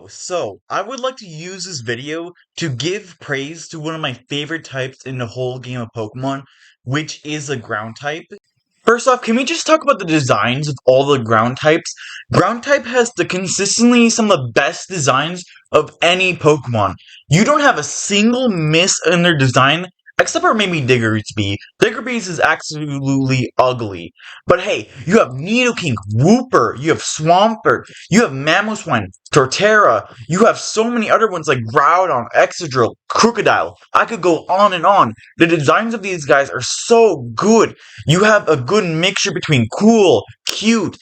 So I would like to use this video to give praise to one of my favorite types in the whole game of Pokemon, which is a ground type. First off, can we just talk about the designs of all the ground types? Ground type has consistently some of the best designs of any Pokemon. You don't have a single miss in their design, except for maybe Diggersby. Diggersby is absolutely ugly. But hey, you have Nidoking, Wooper, you have Swampert, you have Mamoswine, Torterra, you have so many other ones like Groudon, Excadrill, Crocodile. I could go on and on. The designs of these guys are so good. You have a good mixture between cool, cute,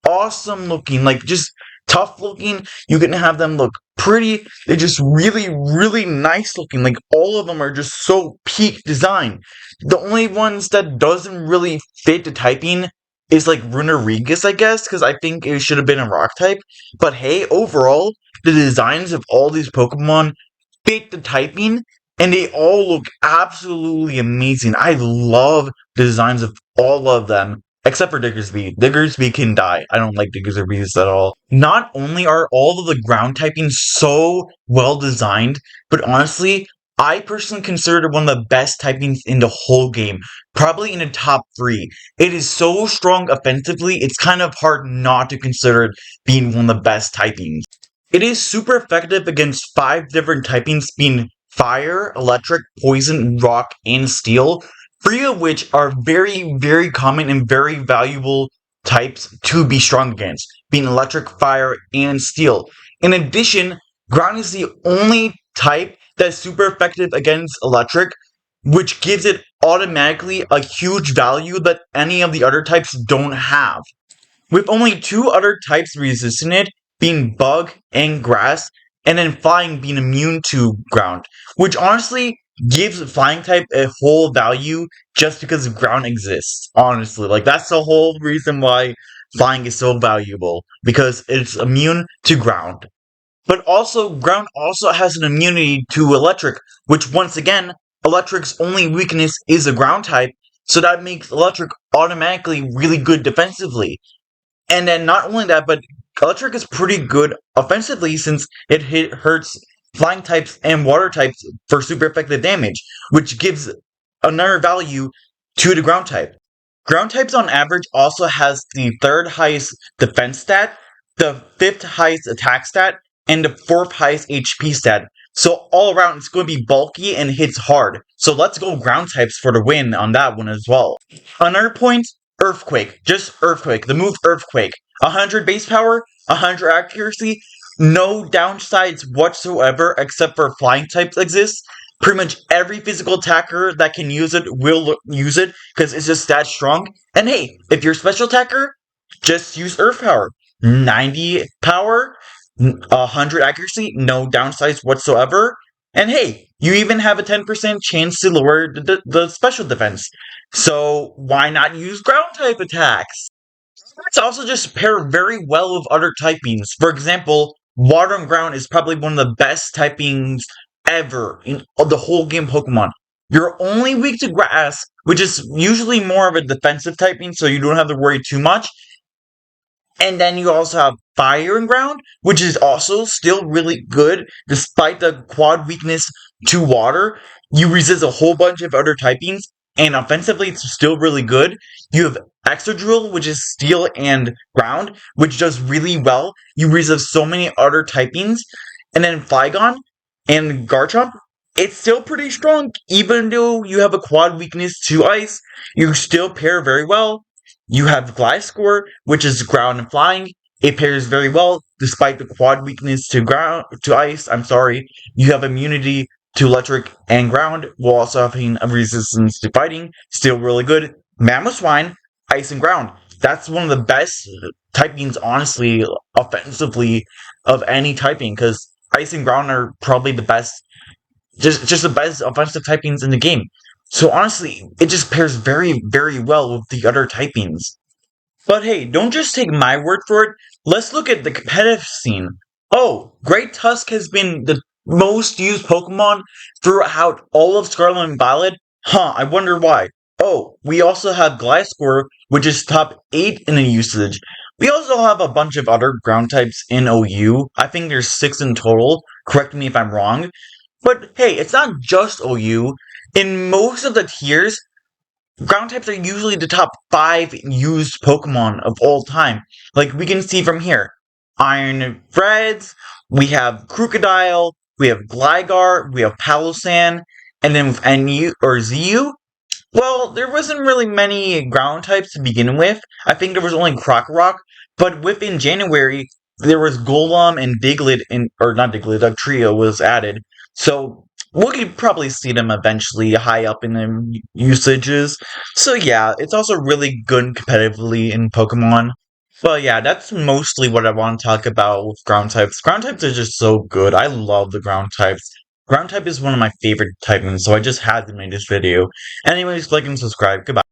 awesome looking, like just tough looking. You can have them look pretty. They're just really, really nice looking. Like all of them are just so peak design. The only ones that doesn't really fit the typing is like Runerigus, I guess, because I think it should have been a rock type. But hey, overall, the designs of all these Pokemon fit the typing, and they all look absolutely amazing. I love the designs of all of them, except for Diggersby. Diggersby can die. I don't like Diggersby at all. Not only are all of the ground typing so well designed, but honestly, I personally consider it one of the best typings in the whole game. Probably in the top three. It is so strong offensively, it's kind of hard not to consider it being one of the best typings. It is super effective against 5 different typings, being fire, electric, poison, rock, and steel, 3 of which are very, very common and very valuable types to be strong against, being electric, fire, and steel. In addition, ground is the only type that's super effective against electric, which gives it automatically a huge value that any of the other types don't have. With only 2 other types resisting it, being bug and grass, and then flying being immune to ground, which honestly gives flying type a whole value just because ground exists. Honestly, like that's the whole reason why flying is so valuable, because it's immune to ground. But also, ground also has an immunity to electric, which once again, electric's only weakness is a ground type, so that makes electric automatically really good defensively. And then not only that, but electric is pretty good offensively since hurts flying types and water types for super effective damage, which gives another value to the ground type. Ground types on average also has the third highest defense stat, the fifth highest attack stat, and the fourth highest HP stat. So all around, it's going to be bulky and hits hard. So let's go ground types for the win on that one as well. Another point, Earthquake. Just Earthquake. The move Earthquake. 100 base power, 100 accuracy, no downsides whatsoever except for flying types exist. Pretty much every physical attacker that can use it will use it because it's just that strong. And hey, if you're a special attacker, just use Earth Power. 90 power, 100 accuracy, no downsides whatsoever. And hey, you even have a 10% chance to lower the special defense. So why not use ground type attacks? It's also just pair very well with other typings. For example, water and ground is probably one of the best typings ever in the whole game Pokemon. You're only weak to grass, which is usually more of a defensive typing, so you don't have to worry too much. And then you also have fire and ground, which is also still really good, despite the quad weakness to water. You resist a whole bunch of other typings, and offensively, it's still really good. You have Excadrill, which is steel and ground, which does really well. You resist so many other typings. And then Flygon and Garchomp, it's still pretty strong. Even though you have a quad weakness to ice, you still pair very well. You have Gliscor, which is ground and flying. It pairs very well, despite the quad weakness to ground to ice. I'm sorry. You have immunity to electric and ground, while also having a resistance to fighting. Still really good. Mamoswine, ice and ground. That's one of the best typings, honestly, offensively, of any typing, because ice and ground are probably the best, just the best offensive typings in the game. So honestly, it just pairs very, very well with the other typings. But hey, don't just take my word for it. Let's look at the competitive scene. Oh, Great Tusk has been the most used Pokemon throughout all of Scarlet and Violet? Huh, I wonder why. Oh, we also have Gliscor, which is top 8 in the usage. We also have a bunch of other ground types in OU. I think there's 6 in total. Correct me if I'm wrong. But hey, it's not just OU. In most of the tiers, ground types are usually the top 5 used Pokemon of all time. Like we can see from here. Iron Reds, we have Crocodile, we have Gligar, we have Palossand, and then with NU or ZU, well, there wasn't really many ground types to begin with. I think there was only Krokorok, but within January there was Golem and Diglett, or not Diglett, Dugtrio was added. So we could probably see them eventually high up in the usages. So yeah, it's also really good competitively in Pokemon. But yeah, that's mostly what I want to talk about with ground types. Ground types are just so good. I love the ground types. Ground type is one of my favorite typings, so I just had to make this video. Anyways, like and subscribe. Goodbye.